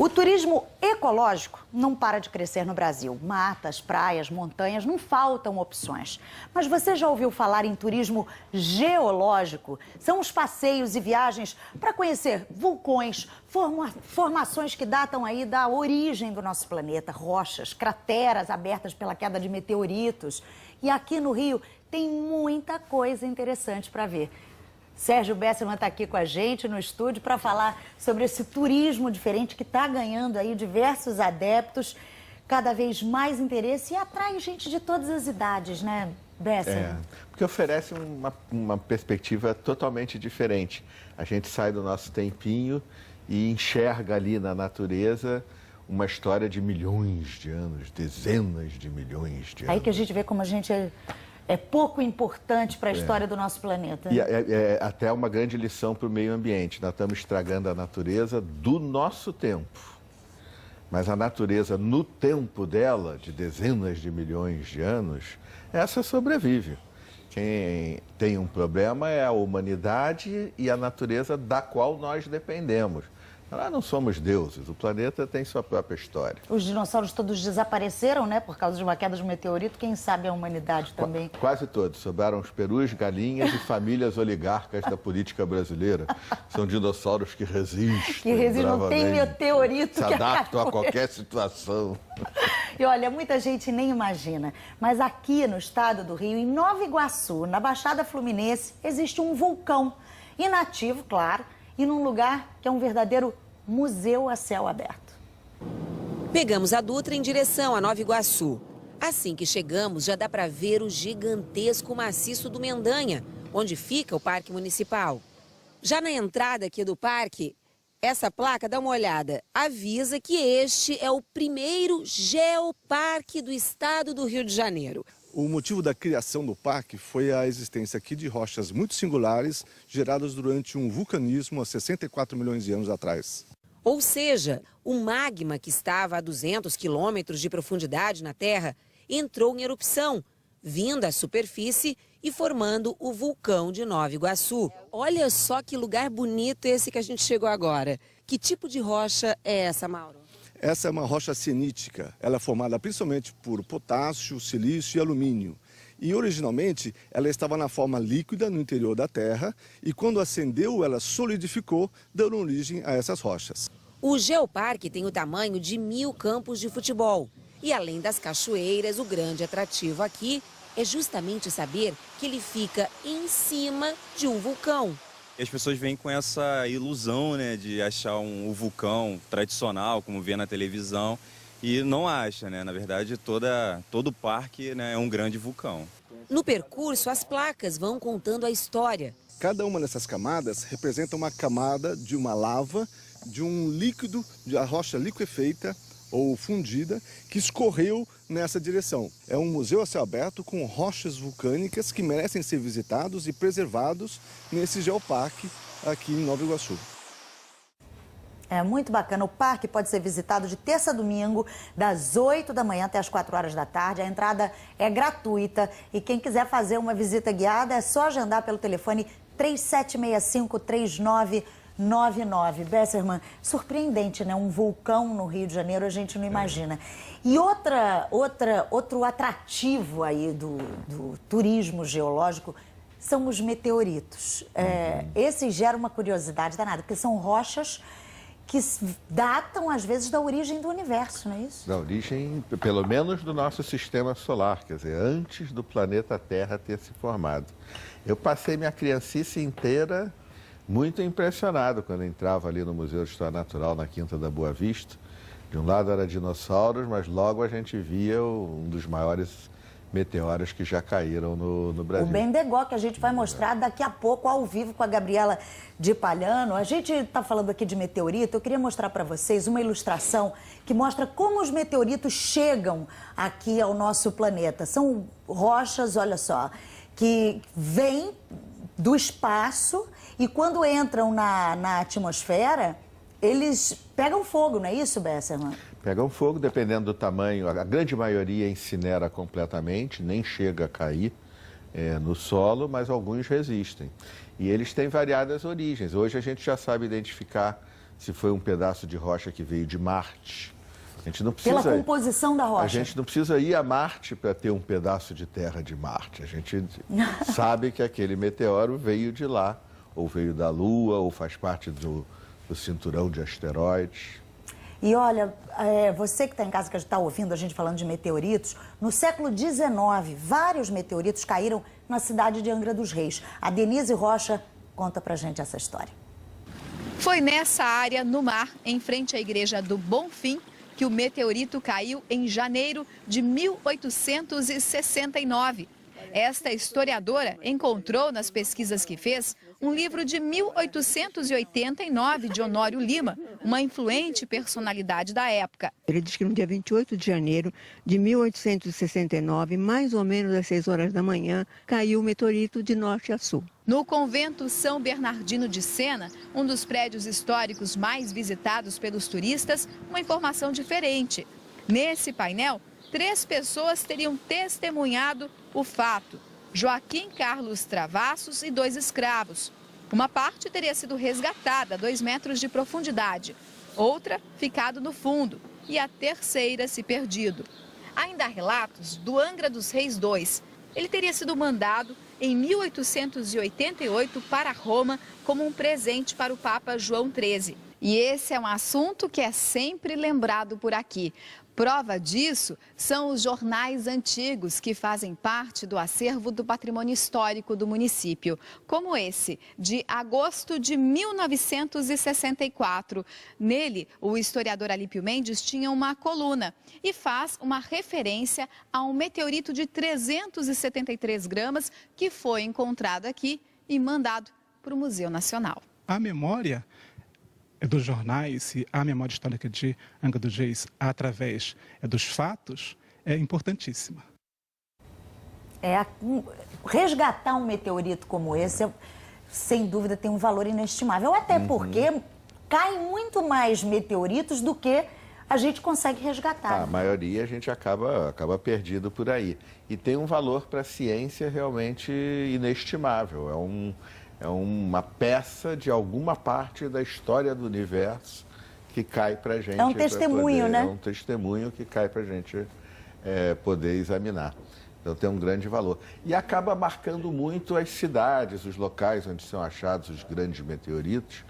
O turismo ecológico não para de crescer no Brasil. Matas, praias, montanhas, não faltam opções. Mas você já ouviu falar em turismo geológico? São os passeios e viagens para conhecer vulcões, formações que datam aí da origem do nosso planeta, rochas, crateras abertas pela queda de meteoritos. E aqui no Rio tem muita coisa interessante para ver. Sérgio Besserman está aqui com a gente no estúdio para falar sobre esse turismo diferente que está ganhando aí diversos adeptos, cada vez mais interesse e atrai gente de todas as idades, né, Besserman? Porque oferece uma perspectiva totalmente diferente. A gente sai do nosso tempinho e enxerga ali na natureza uma história de milhões de anos, dezenas de milhões de anos. Aí que a gente vê como a gente é pouco importante para a história do nosso planeta. E é até uma grande lição para o meio ambiente. Nós estamos estragando a natureza do nosso tempo. Mas a natureza, no tempo dela, de dezenas de milhões de anos, essa sobrevive. Quem tem um problema é a humanidade e a natureza da qual nós dependemos. Nós não somos deuses, o planeta tem sua própria história. Os dinossauros todos desapareceram, né, por causa de uma queda de meteorito, quem sabe a humanidade também. Quase todos, sobraram os perus, galinhas e famílias oligarcas da política brasileira. São dinossauros que resistem. Não tem meteorito se que adaptam a qualquer situação. E olha, muita gente nem imagina, mas aqui no estado do Rio, em Nova Iguaçu, na Baixada Fluminense, existe um vulcão inativo, claro, e num lugar que é um verdadeiro museu a céu aberto. Pegamos a Dutra em direção a Nova Iguaçu. Assim que chegamos, já dá para ver o gigantesco maciço do Mendanha, onde fica o Parque Municipal. Já na entrada aqui do parque, essa placa, dá uma olhada, avisa que este é o primeiro geoparque do estado do Rio de Janeiro. O motivo da criação do parque foi a existência aqui de rochas muito singulares, geradas durante um vulcanismo há 64 milhões de anos atrás. Ou seja, o magma que estava a 200 quilômetros de profundidade na Terra entrou em erupção, vindo à superfície e formando o vulcão de Nova Iguaçu. Olha só que lugar bonito esse que a gente chegou agora. Que tipo de rocha é essa, Mauro? Essa é uma rocha senítica. Ela é formada principalmente por potássio, silício e alumínio. E originalmente ela estava na forma líquida no interior da Terra e quando acendeu ela solidificou, dando origem a essas rochas. O geoparque tem o tamanho de 1000 campos de futebol. E além das cachoeiras, o grande atrativo aqui é justamente saber que ele fica em cima de um vulcão. E as pessoas vêm com essa ilusão, né, de achar um vulcão tradicional, como vê na televisão, e não acha, né? Na verdade, todo o parque, né, é um grande vulcão. No percurso, as placas vão contando a história. Cada uma dessas camadas representa uma camada de uma lava, de um líquido, de a rocha liquefeita ou fundida, que escorreu nessa direção. É um museu a céu aberto com rochas vulcânicas que merecem ser visitados e preservados nesse geoparque aqui em Nova Iguaçu. É muito bacana. O parque pode ser visitado de terça a domingo, das 8 da manhã até as 4 horas da tarde. A entrada é gratuita e quem quiser fazer uma visita guiada é só agendar pelo telefone 3765-3999. Besserman, surpreendente, né? Um vulcão no Rio de Janeiro, a gente não imagina. E outro atrativo aí do turismo geológico são os meteoritos. Esse gera uma curiosidade danada, porque são rochas que datam, às vezes, da origem do universo, não é isso? Da origem, pelo menos, do nosso sistema solar, quer dizer, antes do planeta Terra ter se formado. Eu passei minha criancice inteira muito impressionado quando entrava ali no Museu de História Natural, na Quinta da Boa Vista. De um lado era dinossauros, mas logo a gente via um dos maiores meteoros que já caíram no Brasil. O Bendegó, que a gente vai mostrar daqui a pouco ao vivo com a Gabriela de Palhano. A gente está falando aqui de meteorito, eu queria mostrar para vocês uma ilustração que mostra como os meteoritos chegam aqui ao nosso planeta. São rochas, olha só, que vêm do espaço e quando entram na atmosfera, eles pegam fogo, não é isso, Besserman? Pegam fogo, dependendo do tamanho. A grande maioria incinera completamente, nem chega a cair no solo, mas alguns resistem. E eles têm variadas origens. Hoje a gente já sabe identificar se foi um pedaço de rocha que veio de Marte. A gente não precisa, pela composição da rocha. A gente não precisa ir a Marte para ter um pedaço de terra de Marte. A gente sabe que aquele meteoro veio de lá, ou veio da Lua, ou faz parte do cinturão de asteroides. E olha, você que está em casa, que está ouvindo a gente falando de meteoritos, no século XIX, vários meteoritos caíram na cidade de Angra dos Reis. A Denise Rocha conta pra gente essa história. Foi nessa área, no mar, em frente à igreja do Bonfim, que o meteorito caiu em janeiro de 1869. Esta historiadora encontrou nas pesquisas que fez um livro de 1889 de Honório Lima, uma influente personalidade da época. Ele diz que no dia 28 de janeiro de 1869, mais ou menos às 6 horas da manhã, caiu o meteorito de norte a sul. No convento São Bernardino de Sena, um dos prédios históricos mais visitados pelos turistas, uma informação diferente. Nesse painel, 3 pessoas teriam testemunhado o fato: Joaquim Carlos Travassos e 2 escravos. Uma parte teria sido resgatada a 2 metros de profundidade, outra ficado no fundo e a terceira se perdido. Ainda há relatos do Angra dos Reis II. Ele teria sido mandado em 1888 para Roma como um presente para o Papa João XIII. E esse é um assunto que é sempre lembrado por aqui. Prova disso são os jornais antigos que fazem parte do acervo do patrimônio histórico do município, como esse, de agosto de 1964. Nele, o historiador Alípio Mendes tinha uma coluna e faz uma referência a um meteorito de 373 gramas que foi encontrado aqui e mandado para o Museu Nacional. A memória dos jornais e a memória histórica de Angra dos Reis através dos fatos é importantíssima. Resgatar um meteorito como esse, sem dúvida, tem um valor inestimável. Até porque caem muito mais meteoritos do que a gente consegue resgatar. A maioria a gente acaba perdido por aí. E tem um valor para a ciência realmente inestimável. É uma peça de alguma parte da história do universo que cai para a gente. É um testemunho, né? É um testemunho que cai para a gente poder examinar. Então tem um grande valor. E acaba marcando muito as cidades, os locais onde são achados os grandes meteoritos,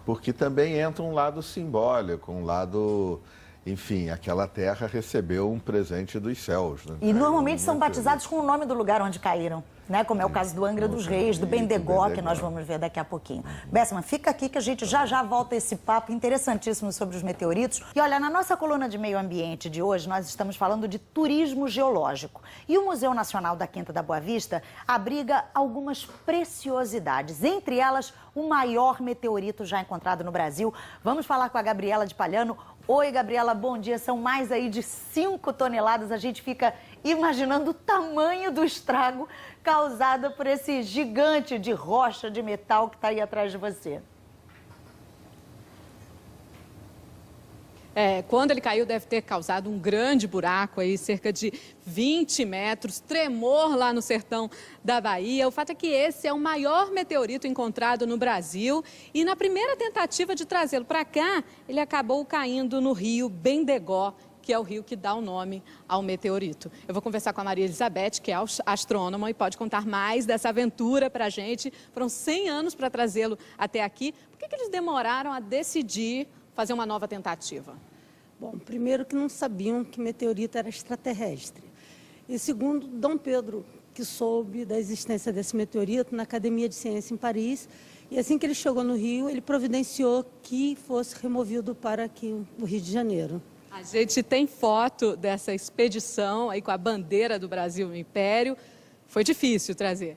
porque também entra um lado simbólico, um lado... Enfim, aquela terra recebeu um presente dos céus. Né? E normalmente são batizados com o nome do lugar onde caíram, né? Como é o caso do Angra dos Reis, do Bendegó, que nós vamos ver daqui a pouquinho. Bessman, fica aqui que a gente já volta a esse papo interessantíssimo sobre os meteoritos. E olha, na nossa coluna de meio ambiente de hoje, nós estamos falando de turismo geológico. E o Museu Nacional da Quinta da Boa Vista abriga algumas preciosidades, entre elas o maior meteorito já encontrado no Brasil. Vamos falar com a Gabriela de Palhano. Oi, Gabriela, bom dia. São mais aí de 5 toneladas. A gente fica imaginando o tamanho do estrago causado por esse gigante de rocha de metal que está aí atrás de você. Quando ele caiu, deve ter causado um grande buraco aí, cerca de 20 metros, tremor lá no sertão da Bahia. O fato é que esse é o maior meteorito encontrado no Brasil e na primeira tentativa de trazê-lo para cá, ele acabou caindo no rio Bendegó, que é o rio que dá o nome ao meteorito. Eu vou conversar com a Maria Elizabeth, que é astrônoma e pode contar mais dessa aventura para a gente. Foram 100 anos para trazê-lo até aqui. Por que eles demoraram a decidir fazer uma nova tentativa? Bom, primeiro que não sabiam que meteorito era extraterrestre. E segundo, Dom Pedro, que soube da existência desse meteorito na Academia de Ciência em Paris. E assim que ele chegou no Rio, ele providenciou que fosse removido para aqui, o Rio de Janeiro. A gente tem foto dessa expedição aí com a bandeira do Brasil no Império. Foi difícil trazer.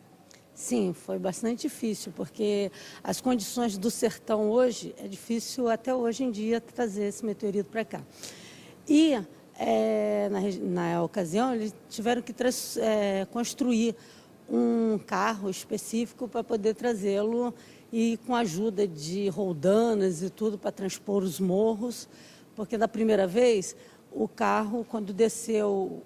Sim, foi bastante difícil, porque as condições do sertão hoje, é difícil até hoje em dia trazer esse meteorito para cá. E na ocasião, eles tiveram que construir um carro específico para poder trazê-lo e com a ajuda de roldanas e tudo para transpor os morros, porque da primeira vez o carro, quando desceu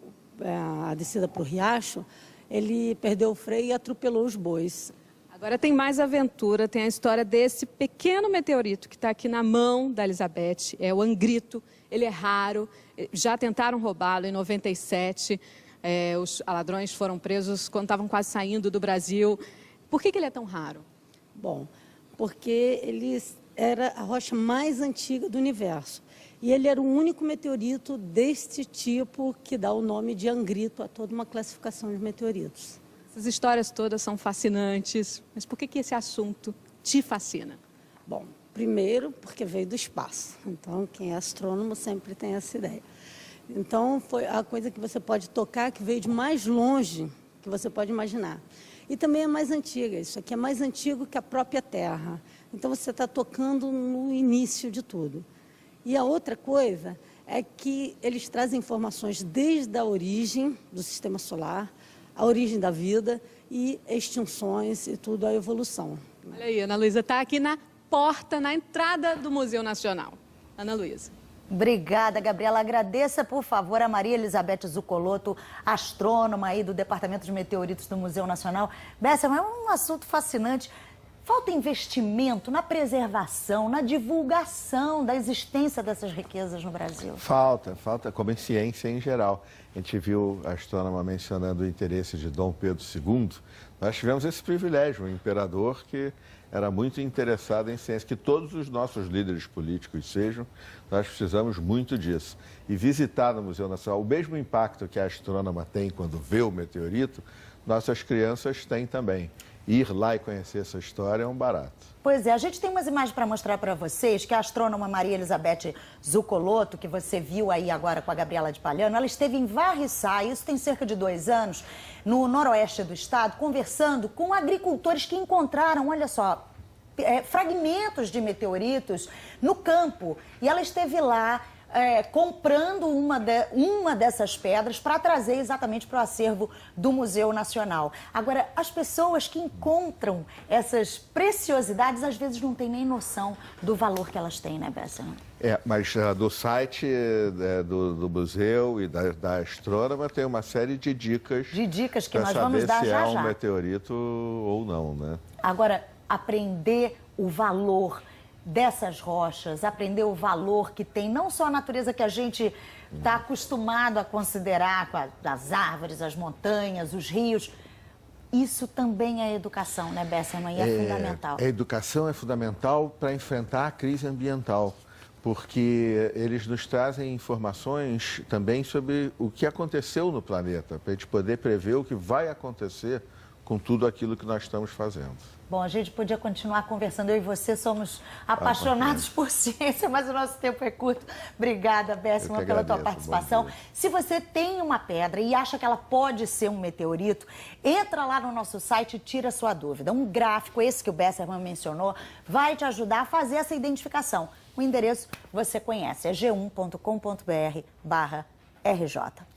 a descida para o riacho, ele perdeu o freio e atropelou os bois. Agora tem mais aventura, tem a história desse pequeno meteorito que está aqui na mão da Elizabeth, é o angrito, ele é raro, já tentaram roubá-lo em 97, os ladrões foram presos quando estavam quase saindo do Brasil. Por que ele é tão raro? Bom, porque ele era a rocha mais antiga do universo e ele era o único meteorito deste tipo que dá o nome de angrito a toda uma classificação de meteoritos. Essas histórias todas são fascinantes, mas por que esse assunto te fascina? Bom, primeiro porque veio do espaço, então quem é astrônomo sempre tem essa ideia. Então foi a coisa que você pode tocar, que veio de mais longe que você pode imaginar. E também é mais antiga, isso aqui é mais antigo que a própria Terra. Então você está tocando no início de tudo. E a outra coisa é que eles trazem informações desde a origem do sistema solar, a origem da vida e extinções e tudo, a evolução. Olha aí, Ana Luísa está aqui na porta, na entrada do Museu Nacional. Ana Luísa. Obrigada, Gabriela. Agradeça, por favor, a Maria Elizabeth Zuccolotto, astrônoma aí do Departamento de Meteoritos do Museu Nacional. Bessa, é um assunto fascinante. Falta investimento na preservação, na divulgação da existência dessas riquezas no Brasil. Falta, como em ciência em geral. A gente viu a astrônoma mencionando o interesse de Dom Pedro II. Nós tivemos esse privilégio, um imperador que era muito interessado em ciência, que todos os nossos líderes políticos sejam, nós precisamos muito disso. E visitar no Museu Nacional, o mesmo impacto que a astrônoma tem quando vê o meteorito, nossas crianças têm também. Ir lá e conhecer essa história é um barato. Pois é, a gente tem umas imagens para mostrar para vocês, que a astrônoma Maria Elizabeth Zuccolotto, que você viu aí agora com a Gabriela de Palhano, ela esteve em Varriçá, isso tem cerca de 2 anos, no noroeste do estado, conversando com agricultores que encontraram, olha só, fragmentos de meteoritos no campo. E ela esteve lá comprando uma dessas pedras para trazer exatamente para o acervo do Museu Nacional. Agora, as pessoas que encontram essas preciosidades, às vezes não têm nem noção do valor que elas têm, né, Bessa? Mas do site do museu e da astrônoma tem uma série de dicas. De dicas que nós vamos dar já já. Para saber se é um meteorito ou não, né? Agora, aprender o valor dessas rochas, aprender o valor que tem, não só a natureza que a gente está acostumado a considerar, com as árvores, as montanhas, os rios. Isso também é educação, né, Bessa? E é fundamental. A educação é fundamental para enfrentar a crise ambiental, porque eles nos trazem informações também sobre o que aconteceu no planeta, para a gente poder prever o que vai acontecer com tudo aquilo que nós estamos fazendo. Bom, a gente podia continuar conversando, eu e você somos apaixonados por ciência, mas o nosso tempo é curto. Obrigada, Bessa, pela tua participação. Se você tem uma pedra e acha que ela pode ser um meteorito, entra lá no nosso site e tira a sua dúvida. Um gráfico, esse que o Besserman mencionou, vai te ajudar a fazer essa identificação. O endereço você conhece, é g1.com.br/RJ.